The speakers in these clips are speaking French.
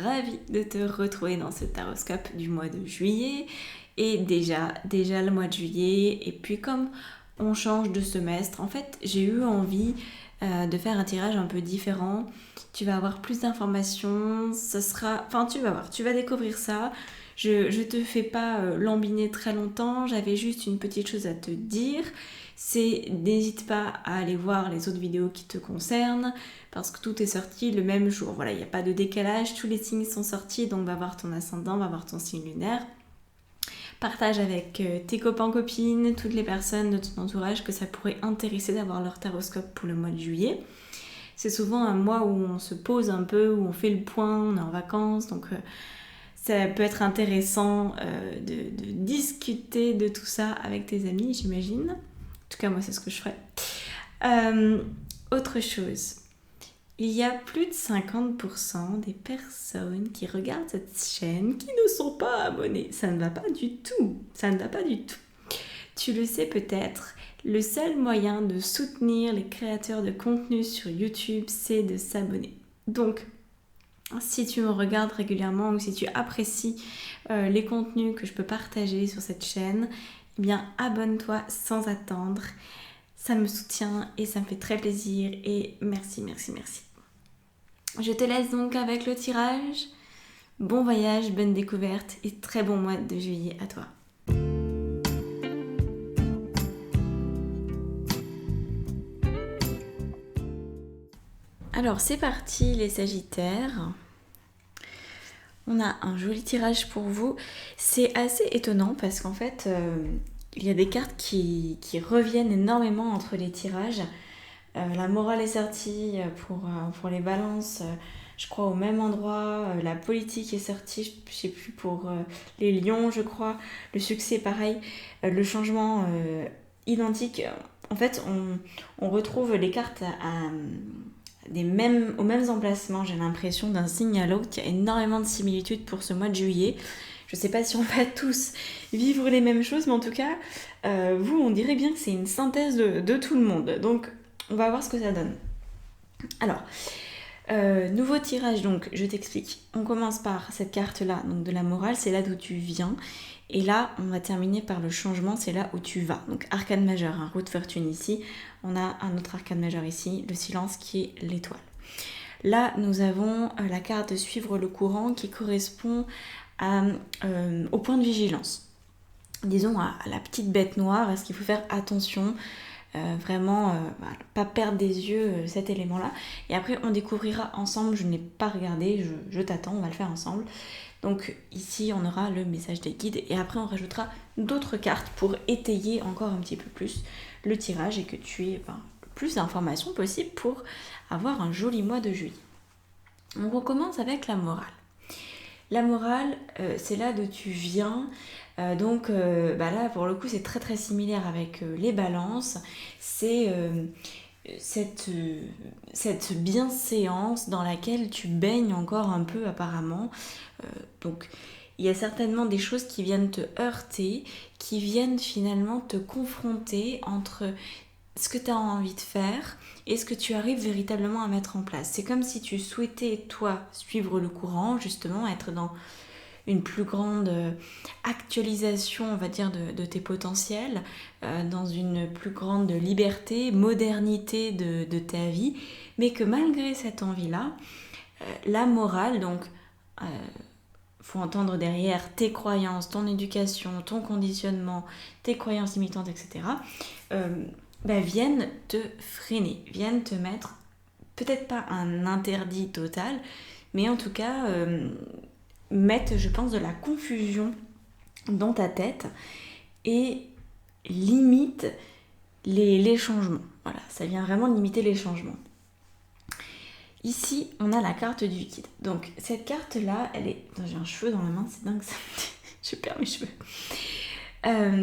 ravie de te retrouver dans ce taroscope du mois de juillet. Et déjà le mois de juillet, et puis comme on change de semestre, en fait j'ai eu envie de faire un tirage un peu différent. Tu vas avoir plus d'informations, tu vas voir, tu vas découvrir ça. Je te fais pas lambiner très longtemps, j'avais juste une petite chose à te dire. C'est n'hésite pas à aller voir les autres vidéos qui te concernent parce que tout est sorti le même jour. Voilà, il n'y a pas de décalage, tous les signes sont sortis, donc va voir ton ascendant, va voir ton signe lunaire. Partage avec tes copains, copines, toutes les personnes de ton entourage que ça pourrait intéresser d'avoir leur taroscope pour le mois de juillet. C'est souvent un mois où on se pose un peu, où on fait le point, on est en vacances, donc ça peut être intéressant de discuter de tout ça avec tes amis, j'imagine. En tout cas, moi, c'est ce que je ferais. Autre chose, il y a plus de 50% des personnes qui regardent cette chaîne qui ne sont pas abonnées. Ça ne va pas du tout. Ça ne va pas du tout. Tu le sais peut-être, le seul moyen de soutenir les créateurs de contenu sur YouTube, c'est de s'abonner. Donc, si tu me regardes régulièrement ou si tu apprécies les contenus que je peux partager sur cette chaîne, eh bien abonne-toi sans attendre. Ça me soutient et ça me fait très plaisir et merci. Je te laisse donc avec le tirage. Bon voyage, bonne découverte et très bon mois de juillet à toi. Alors c'est parti les Sagittaires. On a un joli tirage pour vous. C'est assez étonnant parce qu'en fait, il y a des cartes qui reviennent énormément entre les tirages. La morale est sortie pour les balances, je crois au même endroit. La politique est sortie, je sais plus, pour les lions, je crois. Le succès, pareil. Le changement, identique. En fait, on retrouve les cartes aux mêmes emplacements, j'ai l'impression, d'un signe à l'autre. Il y a énormément de similitudes pour ce mois de juillet. Je sais pas si on va tous vivre les mêmes choses, mais en tout cas, vous, on dirait bien que c'est une synthèse de tout le monde. Donc, on va voir ce que ça donne. Alors, nouveau tirage, donc je t'explique. On commence par cette carte-là, donc de la morale, c'est là d'où tu viens. Et là, on va terminer par le changement, c'est là où tu vas. Donc arcane majeur, roue de fortune ici. On a un autre arcane majeur ici, le silence qui est l'étoile. Là, nous avons la carte de suivre le courant qui correspond au point de vigilance. Disons à la petite bête noire, à ce qu'il faut faire attention. Vraiment pas perdre des yeux cet élément-là. Et après, on découvrira ensemble. Je n'ai pas regardé, je t'attends, on va le faire ensemble. Donc ici, on aura le message des guides et après, on rajoutera d'autres cartes pour étayer encore un petit peu plus le tirage et que tu aies le plus d'informations possible pour avoir un joli mois de juillet. On recommence avec la morale. La morale, c'est là d'où tu viens. Donc là, pour le coup, c'est très très similaire avec les balances. C'est cette bienséance dans laquelle tu baignes encore un peu apparemment. Donc il y a certainement des choses qui viennent te heurter, qui viennent finalement te confronter entre ce que tu as envie de faire et ce que tu arrives véritablement à mettre en place. C'est comme si tu souhaitais, toi, suivre le courant, justement, être dans une plus grande actualisation, on va dire, de tes potentiels, dans une plus grande liberté, modernité de ta vie, mais que malgré cette envie-là, la morale, donc, faut entendre derrière tes croyances, ton éducation, ton conditionnement, tes croyances limitantes, etc., viennent te freiner, viennent te mettre, peut-être pas un interdit total, mais en tout cas mettent, je pense, de la confusion dans ta tête et limite les changements. Voilà, ça vient vraiment limiter les changements. Ici, on a la carte du guide. Donc, cette carte-là, elle est... Attends, j'ai un cheveu dans la main, c'est dingue ça. Je perds mes cheveux.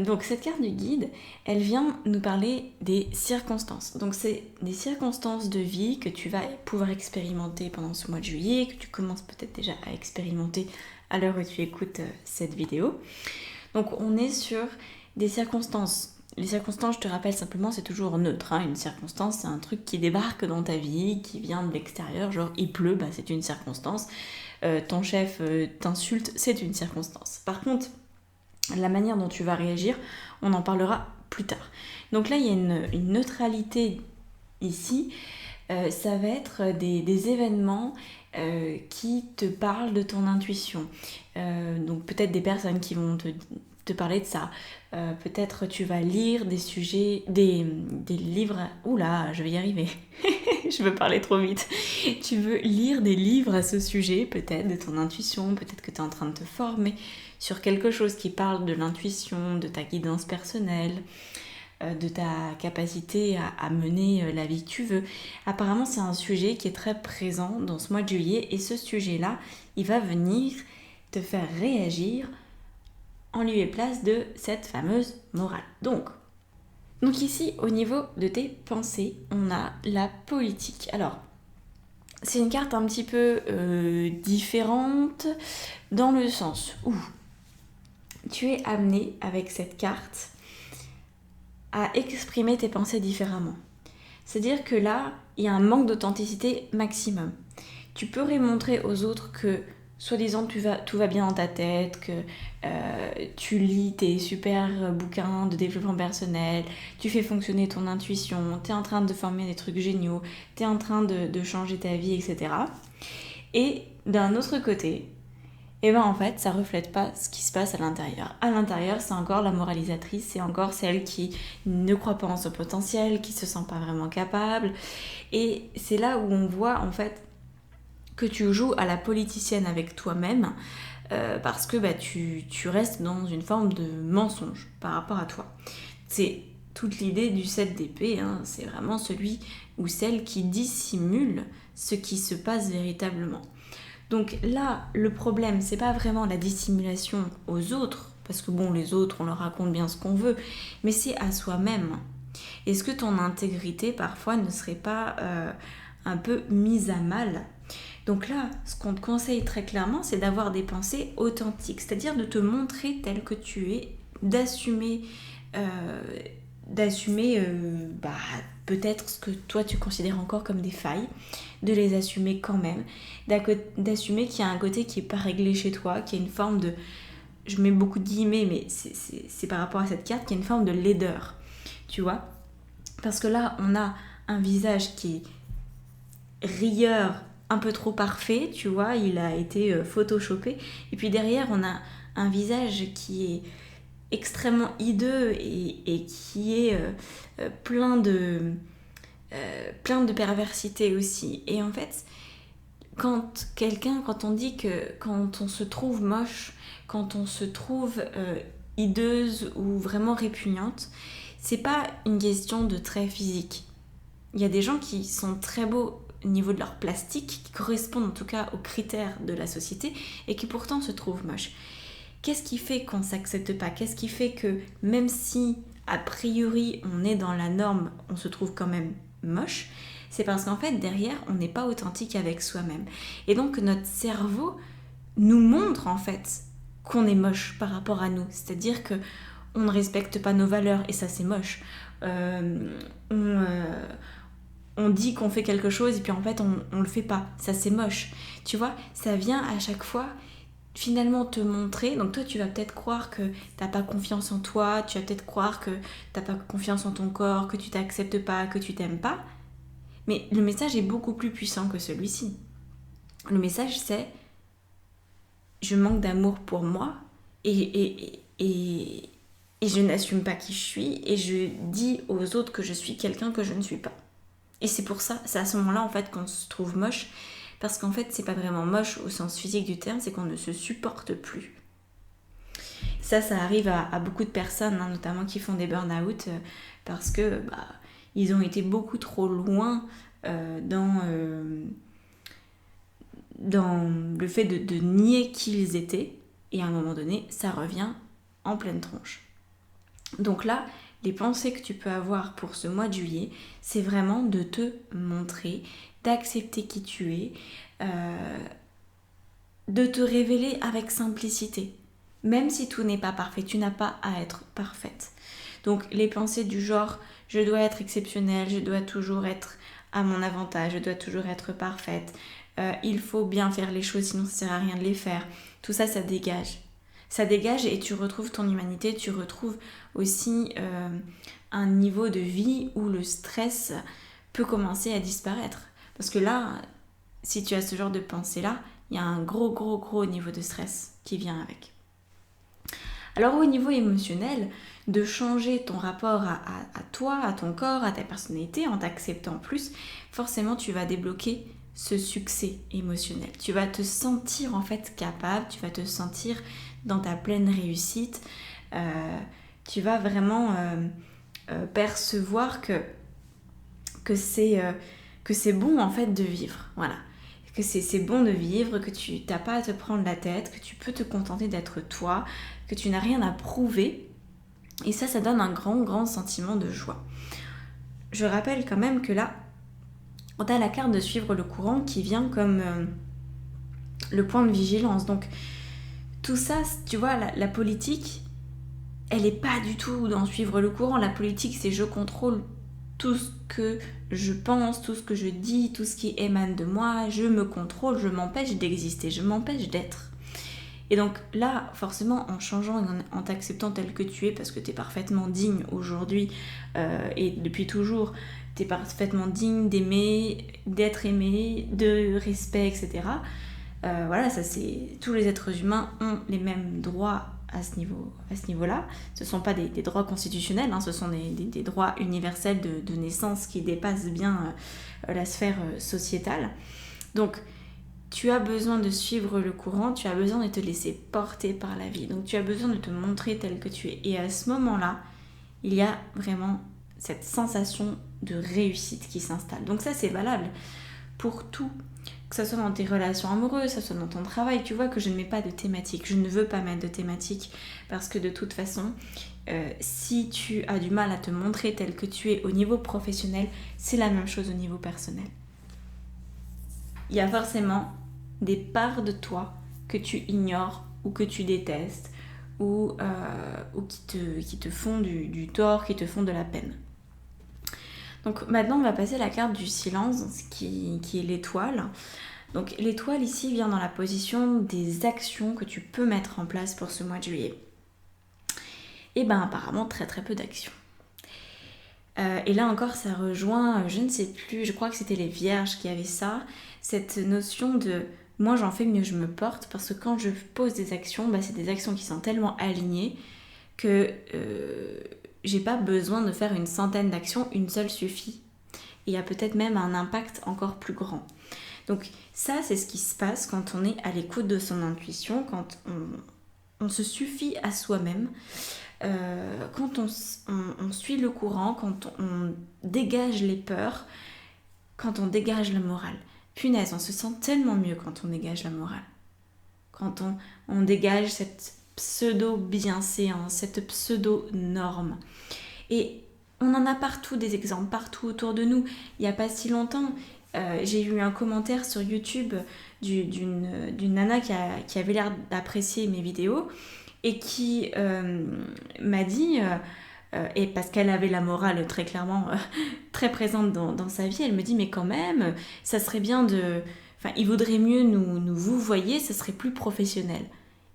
Donc, cette carte du guide, elle vient nous parler des circonstances. Donc, c'est des circonstances de vie que tu vas pouvoir expérimenter pendant ce mois de juillet, que tu commences peut-être déjà à expérimenter à l'heure où tu écoutes cette vidéo. Donc, on est sur des circonstances. Les circonstances, je te rappelle simplement, c'est toujours neutre. Une circonstance, c'est un truc qui débarque dans ta vie, qui vient de l'extérieur. Genre, il pleut, c'est une circonstance. ton chef t'insulte, c'est une circonstance. Par contre, la manière dont tu vas réagir, on en parlera plus tard. Donc là, il y a une neutralité ici. Ça va être des événements qui te parlent de ton intuition. Donc peut-être des personnes qui vont te parler de ça. Peut-être tu vas lire des sujets, des livres... Oula, je vais y arriver. Je veux parler trop vite. Tu veux lire des livres à ce sujet, peut-être de ton intuition, peut-être que tu es en train de te former sur quelque chose qui parle de l'intuition, de ta guidance personnelle, de ta capacité à mener la vie que tu veux. Apparemment, c'est un sujet qui est très présent dans ce mois de juillet et ce sujet-là, il va venir te faire réagir en lieu et place de cette fameuse morale. Donc ici, au niveau de tes pensées, on a la politique. Alors, c'est une carte un petit peu différente dans le sens où tu es amené avec cette carte à exprimer tes pensées différemment. C'est-à-dire que là, il y a un manque d'authenticité maximum. Tu pourrais montrer aux autres que, soi-disant, tout va bien dans ta tête, que tu lis tes super bouquins de développement personnel, tu fais fonctionner ton intuition, tu es en train de former des trucs géniaux, tu es en train de changer ta vie, etc. Et d'un autre côté, et ben en fait, ça reflète pas ce qui se passe à l'intérieur. À l'intérieur, c'est encore la moralisatrice, c'est encore celle qui ne croit pas en son potentiel, qui se sent pas vraiment capable. Et c'est là où on voit en fait que tu joues à la politicienne avec toi-même parce que tu restes dans une forme de mensonge par rapport à toi. C'est toute l'idée du 7 d'épée, hein, c'est vraiment celui ou celle qui dissimule ce qui se passe véritablement. Donc là, le problème, c'est pas vraiment la dissimulation aux autres, parce que bon, les autres, on leur raconte bien ce qu'on veut, mais c'est à soi-même. Est-ce que ton intégrité, parfois, ne serait pas un peu mise à mal ? Donc là, ce qu'on te conseille très clairement, c'est d'avoir des pensées authentiques, c'est-à-dire de te montrer tel que tu es, d'assumer peut-être ce que toi tu considères encore comme des failles, de les assumer quand même, d'assumer qu'il y a un côté qui n'est pas réglé chez toi, qu'il y a une forme de, je mets beaucoup de guillemets, mais c'est par rapport à cette carte, qu'il y a une forme de laideur, tu vois, parce que là on a un visage qui est rieur, un peu trop parfait, tu vois, il a été photoshopé, et puis derrière on a un visage qui est extrêmement hideux et qui est plein de perversité aussi. Et en fait, quand on dit que quand on se trouve moche, quand on se trouve hideuse ou vraiment répugnante, c'est pas une question de traits physiques. Il y a des gens qui sont très beaux au niveau de leur plastique, qui correspondent en tout cas aux critères de la société et qui pourtant se trouvent moches. Qu'est-ce qui fait qu'on ne s'accepte pas ? Qu'est-ce qui fait que même si a priori on est dans la norme, on se trouve quand même moche ? C'est parce qu'en fait derrière on n'est pas authentique avec soi-même. Et donc notre cerveau nous montre en fait qu'on est moche par rapport à nous. C'est-à-dire que on ne respecte pas nos valeurs et ça c'est moche. On dit qu'on fait quelque chose et puis en fait on le fait pas. Ça c'est moche. Tu vois, ça vient à chaque fois finalement te montrer, donc toi tu vas peut-être croire que t'as pas confiance en toi, tu vas peut-être croire que t'as pas confiance en ton corps, que tu t'acceptes pas, que tu t'aimes pas, mais le message est beaucoup plus puissant que celui-ci. Le message c'est je manque d'amour pour moi et je n'assume pas qui je suis et je dis aux autres que je suis quelqu'un que je ne suis pas. Et c'est pour ça, c'est à ce moment-là en fait qu'on se trouve moche. Parce qu'en fait, c'est pas vraiment moche au sens physique du terme, c'est qu'on ne se supporte plus. Ça arrive à beaucoup de personnes, hein, notamment qui font des burn-out, parce que ils ont été beaucoup trop loin dans le fait de nier qui ils étaient, et à un moment donné, ça revient en pleine tronche. Donc là, les pensées que tu peux avoir pour ce mois de juillet, c'est vraiment de te montrer, d'accepter qui tu es, de te révéler avec simplicité. Même si tout n'est pas parfait, tu n'as pas à être parfaite. Donc les pensées du genre « je dois être exceptionnelle, je dois toujours être à mon avantage, je dois toujours être parfaite, il faut bien faire les choses, sinon ça sert à rien de les faire. Tout ça, ça dégage. Ça dégage et tu retrouves ton humanité, tu retrouves aussi un niveau de vie où le stress peut commencer à disparaître. Parce que là, si tu as ce genre de pensée-là, il y a un gros niveau de stress qui vient avec. Alors au niveau émotionnel, de changer ton rapport à toi, à ton corps, à ta personnalité, en t'acceptant plus, forcément tu vas débloquer ce succès émotionnel. Tu vas te sentir en fait capable, tu vas te sentir dans ta pleine réussite. Tu vas vraiment percevoir que c'est bon en fait de vivre. Voilà. Que c'est bon de vivre, que tu n'as pas à te prendre la tête, que tu peux te contenter d'être toi, que tu n'as rien à prouver. Et ça donne un grand sentiment de joie. Je rappelle quand même que là, on a la carte de suivre le courant qui vient comme le point de vigilance. Donc tout ça, tu vois, la politique, elle n'est pas du tout dans suivre le courant. La politique, c'est je contrôle tout ce que je pense, tout ce que je dis, tout ce qui émane de moi. Je me contrôle, je m'empêche d'exister, je m'empêche d'être. Et donc là, forcément, en changeant et en t'acceptant tel que tu es, parce que tu es parfaitement digne aujourd'hui et depuis toujours, tu es parfaitement digne d'aimer, d'être aimé, de respect, etc. Voilà, ça c'est... Tous les êtres humains ont les mêmes droits à ce niveau-là. Ce ne sont pas des droits constitutionnels, hein, ce sont des droits universels de naissance qui dépassent bien la sphère sociétale. Donc, tu as besoin de suivre le courant, tu as besoin de te laisser porter par la vie. Donc, tu as besoin de te montrer tel que tu es. Et à ce moment-là, il y a vraiment cette sensation de réussite qui s'installe. Donc ça, c'est valable pour tout. Que ce soit dans tes relations amoureuses, que ce soit dans ton travail, tu vois que je ne mets pas de thématique. Je ne veux pas mettre de thématique parce que de toute façon, si tu as du mal à te montrer tel que tu es au niveau professionnel, c'est la même chose au niveau personnel. Il y a forcément des parts de toi que tu ignores ou que tu détestes ou qui te font du tort, qui te font de la peine. Donc maintenant, on va passer à la carte du silence, qui est l'étoile. Donc l'étoile ici vient dans la position des actions que tu peux mettre en place pour ce mois de juillet. Et ben apparemment très peu d'actions. Et là encore, ça rejoint, je ne sais plus, je crois que c'était les vierges qui avaient ça, cette notion de moi j'en fais mieux je me porte, parce que quand je pose des actions, c'est des actions qui sont tellement alignées que j'ai pas besoin de faire une centaine d'actions, une seule suffit. Et il y a peut-être même un impact encore plus grand. Donc ça, c'est ce qui se passe quand on est à l'écoute de son intuition, quand on se suffit à soi-même, quand on suit le courant, quand on dégage les peurs, quand on dégage la morale. Punaise, on se sent tellement mieux quand on dégage la morale. Quand on dégage cette pseudo-bienséance, cette pseudo-norme. Et on en a partout des exemples, partout autour de nous. Il n'y a pas si longtemps, j'ai eu un commentaire sur YouTube d'une nana qui avait l'air d'apprécier mes vidéos et qui m'a dit, et parce qu'elle avait la morale très clairement très présente dans sa vie, elle me dit mais quand même, ça serait bien de... Enfin, il vaudrait mieux nous vous voyez, ça serait plus professionnel.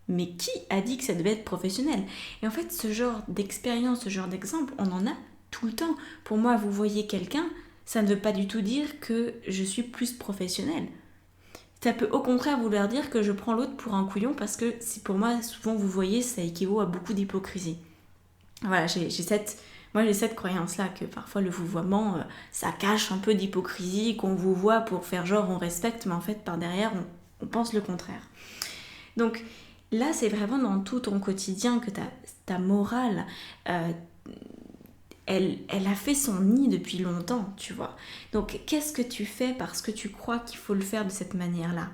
Mais qui a dit que ça devait être professionnel? Et en fait, ce genre d'expérience, ce genre d'exemple, on en a tout le temps. Pour moi, vous voyez quelqu'un, ça ne veut pas du tout dire que je suis plus professionnelle. Ça peut au contraire vouloir dire que je prends l'autre pour un couillon parce que pour moi, souvent, vous voyez, ça équivaut à beaucoup d'hypocrisie. Voilà, j'ai cette croyance-là que parfois le vouvoiement, ça cache un peu d'hypocrisie, qu'on vous voit pour faire genre on respecte, mais en fait, par derrière, on pense le contraire. Donc là, c'est vraiment dans tout ton quotidien que ta morale... Elle a fait son nid depuis longtemps, tu vois. Donc, qu'est-ce que tu fais parce que tu crois qu'il faut le faire de cette manière-là?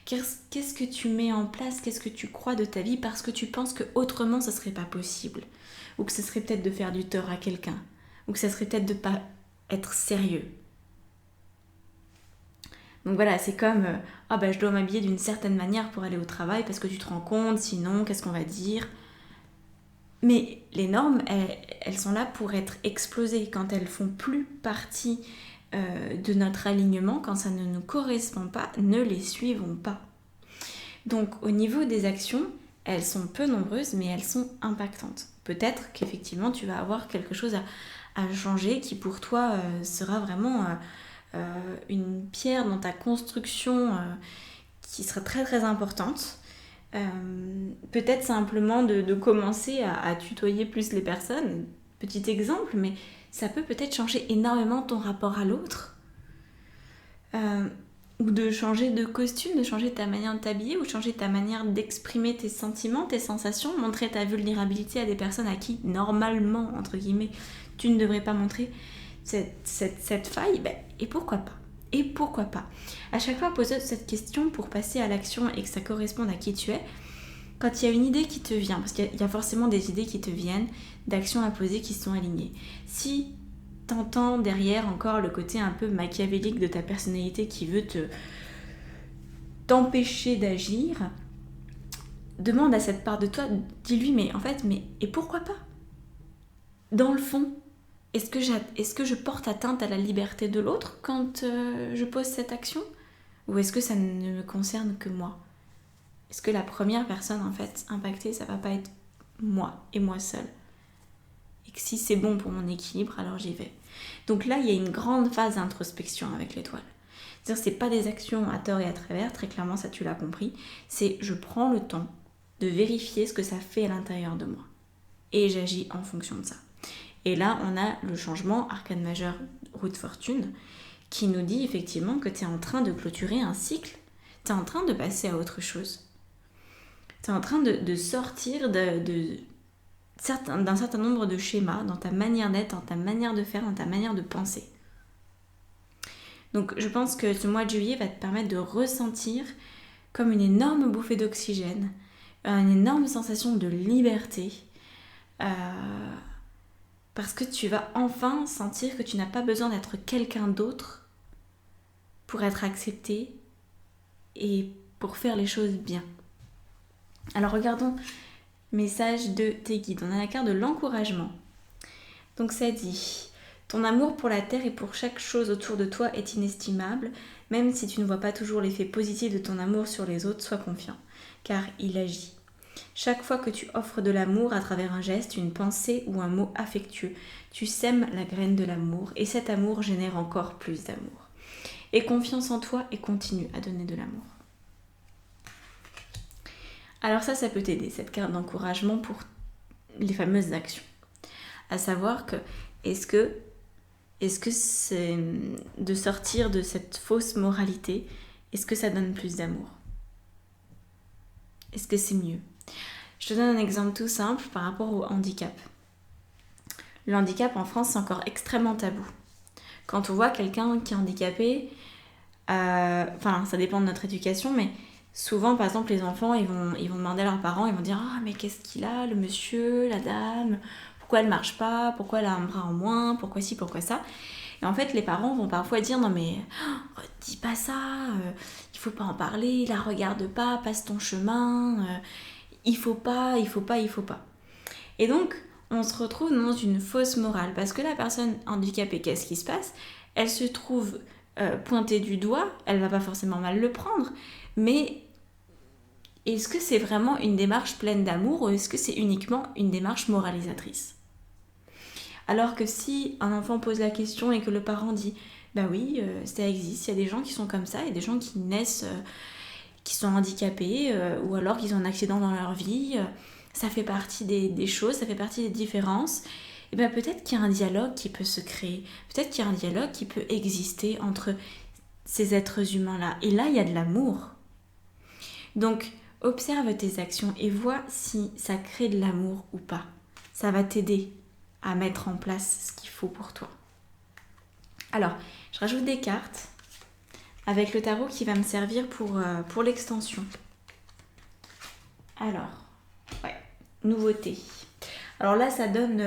Qu'est-ce que tu mets en place? Qu'est-ce que tu crois de ta vie parce que tu penses que autrement ça serait pas possible? Ou que ce serait peut-être de faire du tort à quelqu'un? Ou que ça serait peut-être de pas être sérieux? Donc voilà, c'est comme je dois m'habiller d'une certaine manière pour aller au travail parce que tu te rends compte, sinon, qu'est-ce qu'on va dire? Mais les normes, elles sont là pour être explosées. Quand elles font plus partie de notre alignement, quand ça ne nous correspond pas, ne les suivons pas. Donc au niveau des actions, elles sont peu nombreuses, mais elles sont impactantes. Peut-être qu'effectivement tu vas avoir quelque chose à changer qui pour toi sera vraiment une pierre dans ta construction qui sera très très importante. Peut-être simplement de commencer à tutoyer plus les personnes. Petit exemple, mais ça peut peut-être changer énormément ton rapport à l'autre. Ou de changer de costume, de changer ta manière de t'habiller, ou changer ta manière d'exprimer tes sentiments, tes sensations, montrer ta vulnérabilité à des personnes à qui, normalement, entre guillemets, tu ne devrais pas montrer cette faille. Et pourquoi pas ? Et pourquoi pas ? À chaque fois, pose cette question pour passer à l'action et que ça corresponde à qui tu es. Quand il y a une idée qui te vient, parce qu'il y a forcément des idées qui te viennent, d'actions à poser qui sont alignées. Si t'entends derrière encore le côté un peu machiavélique de ta personnalité qui veut t'empêcher d'agir, demande à cette part de toi, dis-lui et pourquoi pas ? Dans le fond, est-ce que je porte atteinte à la liberté de l'autre quand je pose cette action ? Ou est-ce que ça ne me concerne que moi ? Est-ce que la première personne en fait impactée, ça va pas être moi et moi seule ? Et que si c'est bon pour mon équilibre, alors j'y vais. Donc là, il y a une grande phase d'introspection avec l'étoile. C'est-à-dire, c'est pas des actions à tort et à travers, très clairement, ça tu l'as compris. C'est je prends le temps de vérifier ce que ça fait à l'intérieur de moi. Et j'agis en fonction de ça. Et là, on a le changement, arcane majeur, roue de fortune, qui nous dit effectivement que tu es en train de clôturer un cycle. Tu es en train de passer à autre chose. Tu es en train de sortir d'un certain nombre de schémas dans ta manière d'être, dans ta manière de faire, dans ta manière de penser. Donc je pense que ce mois de juillet va te permettre de ressentir comme une énorme bouffée d'oxygène, une énorme sensation de liberté, parce que tu vas enfin sentir que tu n'as pas besoin d'être quelqu'un d'autre pour être accepté et pour faire les choses bien. Alors regardons message de tes guides. On a la carte de l'encouragement. Donc ça dit, ton amour pour la terre et pour chaque chose autour de toi est inestimable, même si tu ne vois pas toujours l'effet positif de ton amour sur les autres, sois confiant, car il agit. Chaque fois que tu offres de l'amour à travers un geste, une pensée ou un mot affectueux, tu sèmes la graine de l'amour et cet amour génère encore plus d'amour. Aie confiance en toi et continue à donner de l'amour. Alors ça peut t'aider, cette carte d'encouragement pour les fameuses actions. À savoir que, est-ce que c'est de sortir de cette fausse moralité, est-ce que ça donne plus d'amour ? Est-ce que c'est mieux ? Je te donne un exemple tout simple par rapport au handicap. Le handicap en France, c'est encore extrêmement tabou. Quand on voit quelqu'un qui est handicapé, ça dépend de notre éducation, mais souvent, par exemple, les enfants, ils vont demander à leurs parents, ils vont dire « Ah, mais qu'est-ce qu'il a, le monsieur, la dame ? Pourquoi elle marche pas ? Pourquoi elle a un bras en moins ? Pourquoi ci, pourquoi ça ?» Et en fait, les parents vont parfois dire « Non mais, dis pas ça, il faut pas en parler, la regarde pas, passe ton chemin, il faut pas. » Et donc, on se retrouve dans une fausse morale, parce que la personne handicapée, qu'est-ce qui se passe ? Elle se trouve pointée du doigt, elle va pas forcément mal le prendre, mais est-ce que c'est vraiment une démarche pleine d'amour ou est-ce que c'est uniquement une démarche moralisatrice ? Alors que si un enfant pose la question et que le parent dit « Bah oui, ça existe, il y a des gens qui sont comme ça, il y a des gens qui naissent, qui sont handicapés ou alors qu'ils ont un accident dans leur vie, ça fait partie des choses, ça fait partie des différences. » Et bien peut-être qu'il y a un dialogue qui peut se créer, peut-être qu'il y a un dialogue qui peut exister entre ces êtres humains-là. Et là, il y a de l'amour. Donc, observe tes actions et vois si ça crée de l'amour ou pas. Ça va t'aider à mettre en place ce qu'il faut pour toi. Alors, je rajoute des cartes avec le tarot qui va me servir pour l'extension. Alors, nouveauté. Alors là, ça donne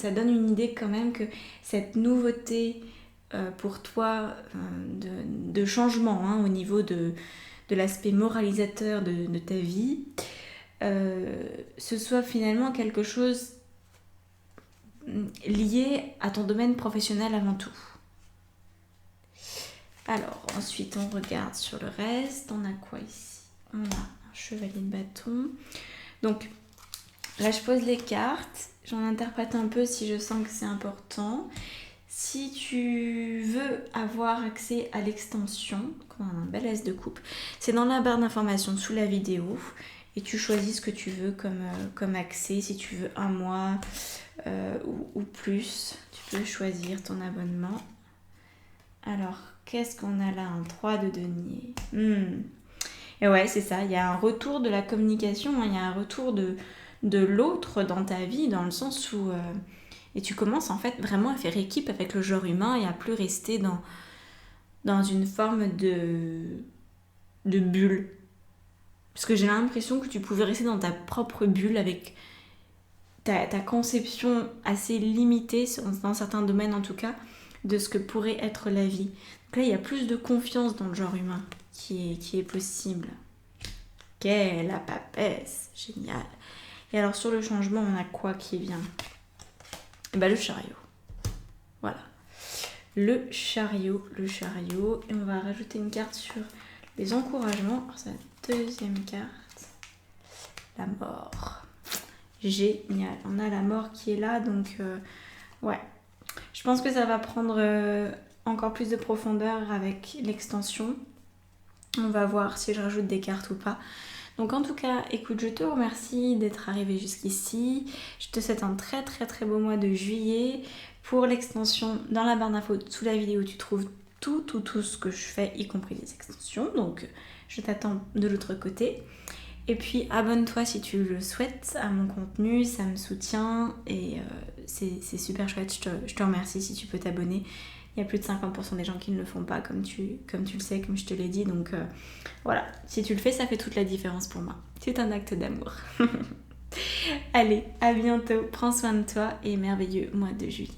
une idée quand même que cette nouveauté pour toi de changement au niveau de l'aspect moralisateur de ta vie, ce soit finalement quelque chose lié à ton domaine professionnel avant tout. Alors, ensuite, on regarde sur le reste. On a quoi ici? On a un chevalier de bâton. Donc, là, je pose les cartes. J'en interprète un peu si je sens que c'est important. Si tu veux avoir accès à l'extension, on a un bel as de coupe, c'est dans la barre d'information sous la vidéo. Et tu choisis ce que tu veux comme accès. Si tu veux 1 mois ou plus, tu peux choisir ton abonnement. Alors, qu'est-ce qu'on a là? Un 3 de denier. Et ouais, c'est ça. Il y a un retour de la communication. Il y a un retour de l'autre dans ta vie, dans le sens où... et tu commences en fait vraiment à faire équipe avec le genre humain et à plus rester dans une forme de bulle. Parce que j'ai l'impression que tu pouvais rester dans ta propre bulle avec ta conception assez limitée, dans certains domaines en tout cas, de ce que pourrait être la vie. Donc là, il y a plus de confiance dans le genre humain qui est possible. Quelle la papesse, génial. Et alors sur le changement, on a quoi qui vient? Et bah le chariot. Voilà. Le chariot. Et on va rajouter une carte sur les encouragements. Alors c'est la deuxième carte. La mort. Génial. On a la mort qui est là, donc ouais. Je pense que ça va prendre encore plus de profondeur avec l'extension. On va voir si je rajoute des cartes ou pas. Donc en tout cas, écoute, je te remercie d'être arrivé jusqu'ici. Je te souhaite un très très très beau mois de juillet. Pour l'extension, dans la barre d'infos sous la vidéo, tu trouves tout ce que je fais, y compris les extensions. Donc je t'attends de l'autre côté. Et puis abonne-toi si tu le souhaites à mon contenu, ça me soutient et c'est super chouette. Je te remercie si tu peux t'abonner. Il y a plus de 50% des gens qui ne le font pas, comme tu le sais, comme je te l'ai dit. Donc voilà, si tu le fais, ça fait toute la différence pour moi. C'est un acte d'amour. Allez, à bientôt. Prends soin de toi et merveilleux mois de juillet.